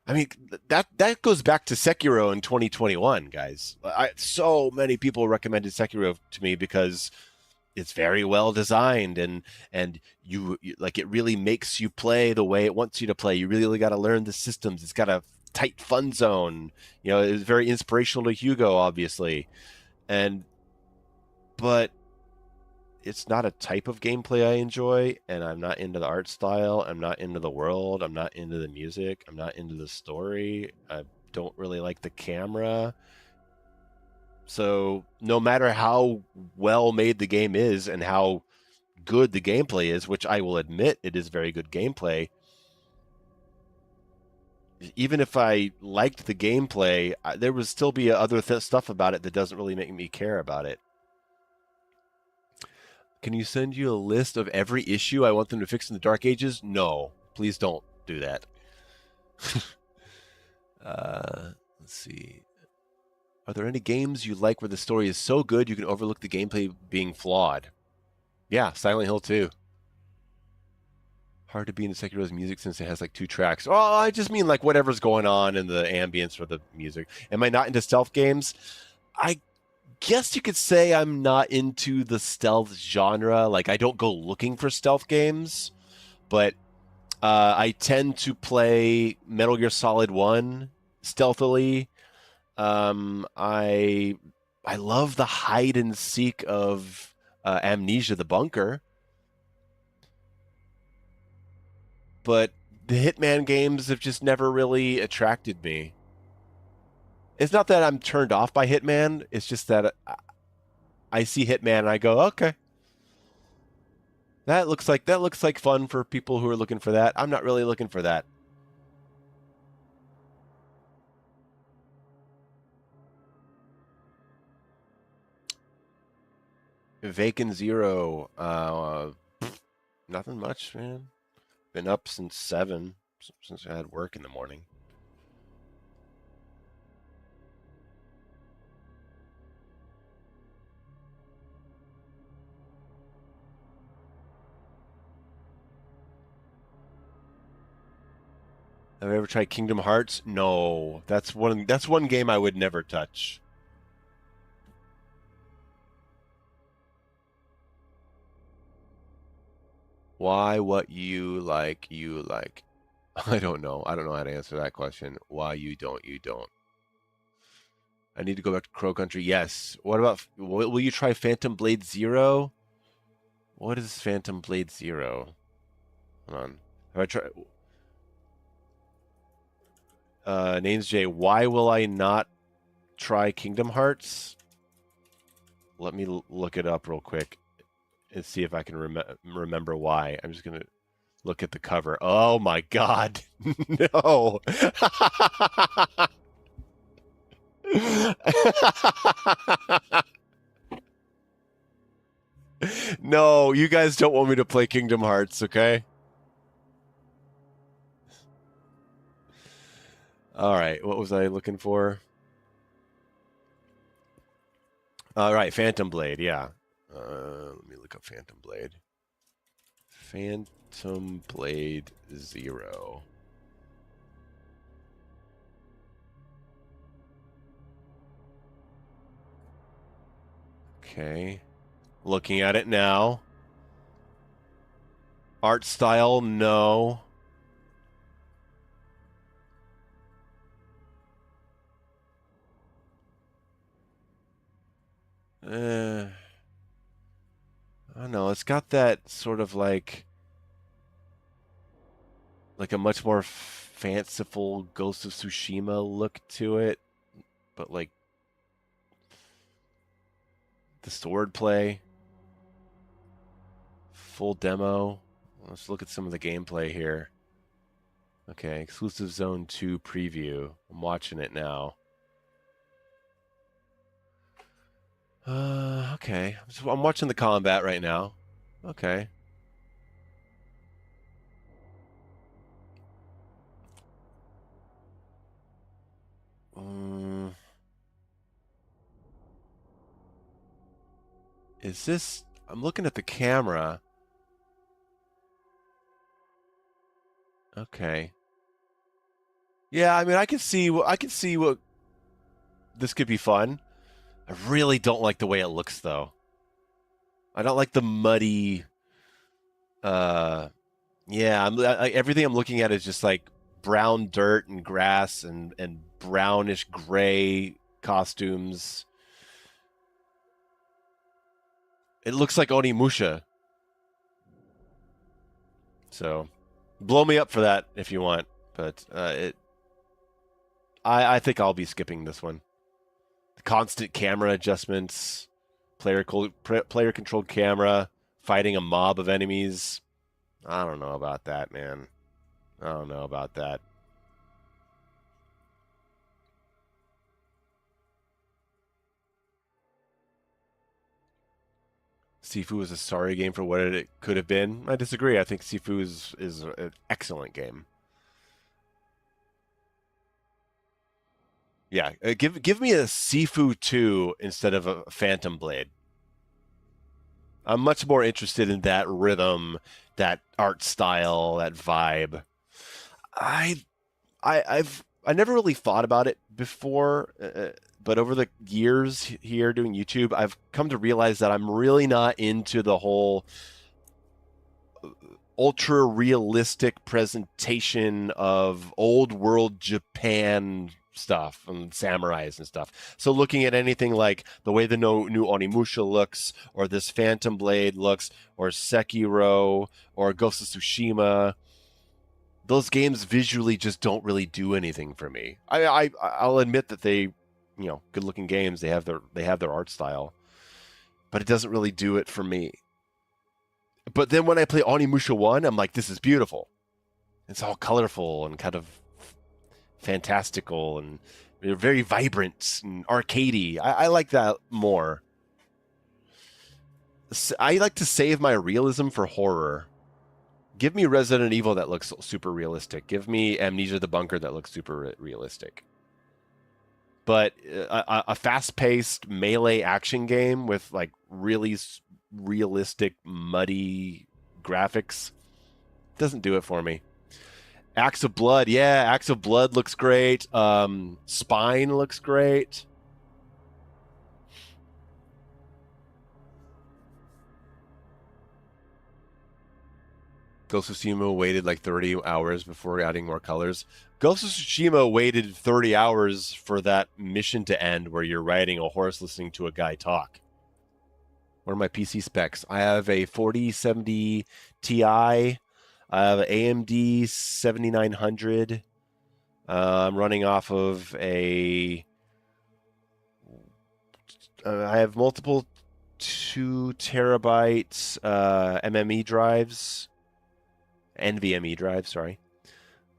Speaker 1: I mean, that goes back to Sekiro in 2021, guys. So many people recommended Sekiro to me because it's very well designed and you like it really makes you play the way it wants you to play. You really got to learn the systems. It's got a tight fun zone. It was very inspirational to Hugo, obviously, but it's not a type of gameplay I enjoy, and I'm not into the art style. I'm not into the world. I'm not into the music. I'm not into the story. I don't really like the camera. So no matter how well made the game is and how good the gameplay is, which I will admit it is very good gameplay, even if I liked the gameplay, there would still be other stuff about it that doesn't really make me care about it. Can you send you a list of every issue I want them to fix in the Dark Ages? No, please don't do that. Let's see. Are there any games you like where the story is so good you can overlook the gameplay being flawed? Yeah, Silent Hill 2. Hard to be into Sekiro's music since it has like 2 tracks. Oh, I just mean like whatever's going on in the ambience or the music. Am I not into stealth games? I guess you could say I'm not into the stealth genre. Like, I don't go looking for stealth games, but I tend to play Metal Gear Solid 1 stealthily. I love the hide and seek of Amnesia: The Bunker, but the Hitman games have just never really attracted me. It's not that I'm turned off by Hitman. It's just that I see Hitman and I go, okay, that looks like fun for people who are looking for that. I'm not really looking for that. Vacant Zero. Nothing much, man. Been up since 7, since I had work in the morning. Have I ever tried Kingdom Hearts? No. That's one game I would never touch. Why what you like, you like. I don't know. I don't know how to answer that question. Why you don't, you don't. I need to go back to Crow Country. Yes. What about, will you try Phantom Blade Zero? What is Phantom Blade Zero? Hold on. Have I tried? Names J. Why will I not try Kingdom Hearts? Let me look it up real quick and see if I can remember why. I'm just gonna look at the cover. Oh my god, no! No, you guys don't want me to play Kingdom Hearts, okay? All right, what was I looking for? All right, Phantom Blade, yeah. Let me look up Phantom Blade. Phantom Blade Zero. Okay. Looking at it now. Art style, no. I don't know. It's got that sort of like a much more fanciful Ghost of Tsushima look to it, but like the sword play, full demo. Let's look at some of the gameplay here. Okay, exclusive Zone 2 preview. I'm watching it now. Okay. I'm watching the combat right now. Okay. Is this? I'm looking at the camera. Okay. Yeah, I mean, I can see what this could be fun. I really don't like the way it looks, though. I don't like the muddy. Yeah, everything I'm looking at is just like brown dirt and grass and brownish gray costumes. It looks like Onimusha. So, blow me up for that if you want, but I think I'll be skipping this one. The constant camera adjustments, player controlled camera, fighting a mob of enemies. I don't know about that, man. I don't know about that. Sifu is a sorry game for what it could have been. I disagree. I think Sifu is an excellent game. Yeah, give me a Sifu 2 instead of a Phantom Blade. I'm much more interested in that rhythm, that art style, that vibe. I never really thought about it before, but over the years here doing YouTube, I've come to realize that I'm really not into the whole ultra realistic presentation of old world Japan stuff and samurais and stuff. So looking at anything like the way the new Onimusha looks, or this Phantom Blade looks, or Sekiro, or Ghost of Tsushima, those games visually just don't really do anything for me. I'll admit that they, good looking games. They have their art style, but it doesn't really do it for me. But then when I play Onimusha 1, I'm like, this is beautiful. It's all colorful and kind of fantastical and very vibrant and arcadey. I like that more. I like to save my realism for horror. Give me Resident Evil that looks super realistic. Give me Amnesia the Bunker that looks super realistic. But a fast-paced melee action game with like really realistic, muddy graphics doesn't do it for me. Axe of Blood, yeah, Axe of Blood looks great. Spine looks great. Ghost of Tsushima waited like 30 hours before adding more colors. Ghost of Tsushima waited 30 hours for that mission to end where you're riding a horse listening to a guy talk. What are my PC specs? I have a 4070 Ti. I have an AMD 7900. I'm running off of I have multiple 2 terabytes MME drives. NVMe drive, sorry.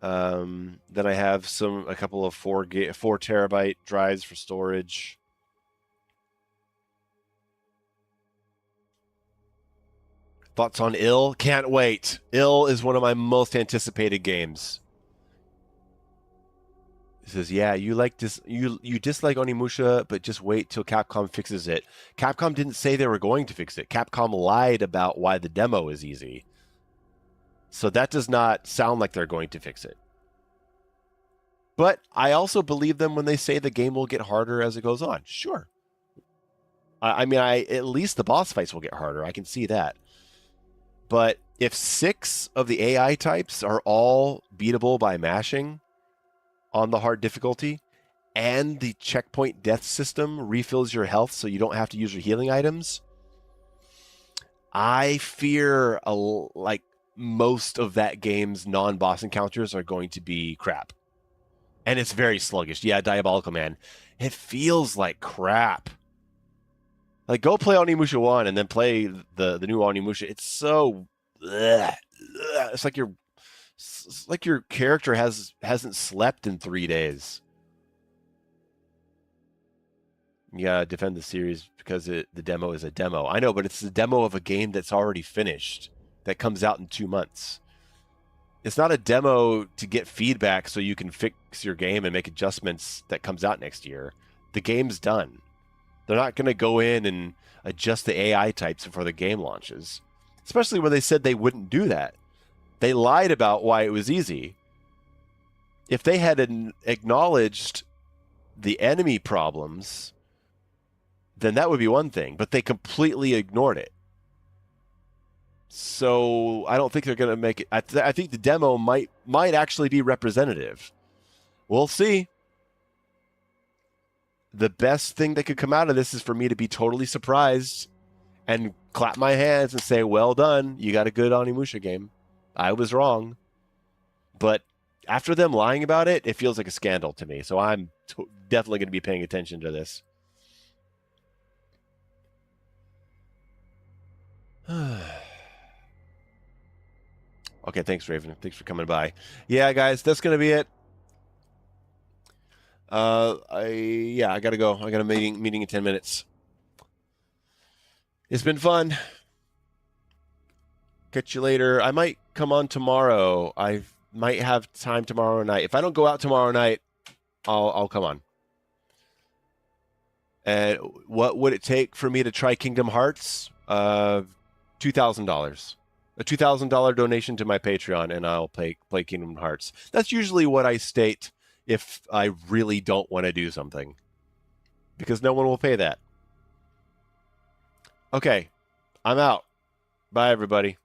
Speaker 1: Then I have a couple of 4 terabyte drives for storage. Thoughts on Ill? Can't wait. Ill is one of my most anticipated games. It says, yeah, you dislike Onimusha, but just wait till Capcom fixes it. Capcom didn't say they were going to fix it. Capcom lied about why the demo is easy. So that does not sound like they're going to fix it. But I also believe them when they say the game will get harder as it goes on. Sure. I mean, at least the boss fights will get harder. I can see that. But if 6 of the AI types are all beatable by mashing on the hard difficulty, and the checkpoint death system refills your health so you don't have to use your healing items, I fear like most of that game's non-boss encounters are going to be crap. And it's very sluggish. Yeah, Diabolical Man. It feels like crap. Like, go play Onimusha 1 and then play the new Onimusha. It's so... It's like your character hasn't slept in 3 days. You gotta defend the series because the demo is a demo. I know, but it's the demo of a game that's already finished that comes out in 2 months. It's not a demo to get feedback so you can fix your game and make adjustments that comes out next year. The game's done. They're not going to go in and adjust the AI types before the game launches, especially when they said they wouldn't do that. They lied about why it was easy. If they had acknowledged the enemy problems, then that would be one thing, but they completely ignored it. So I don't think they're going to make it. I think the demo might actually be representative. We'll see. The best thing that could come out of this is for me to be totally surprised and clap my hands and say, well done, you got a good Onimusha game. I was wrong. But after them lying about it, it feels like a scandal to me. So I'm definitely going to be paying attention to this. Okay, thanks, Raven. Thanks for coming by. Yeah, guys, that's going to be it. I got to go. I got a meeting in 10 minutes. It's been fun. Catch you later. I might come on tomorrow. I might have time tomorrow night. If I don't go out tomorrow night, I'll come on. And what would it take for me to try Kingdom Hearts? $2,000. A $2,000 donation to my Patreon, and I'll play Kingdom Hearts. That's usually what I state if I really don't want to do something, because no one will pay that. Okay, I'm out. Bye, everybody.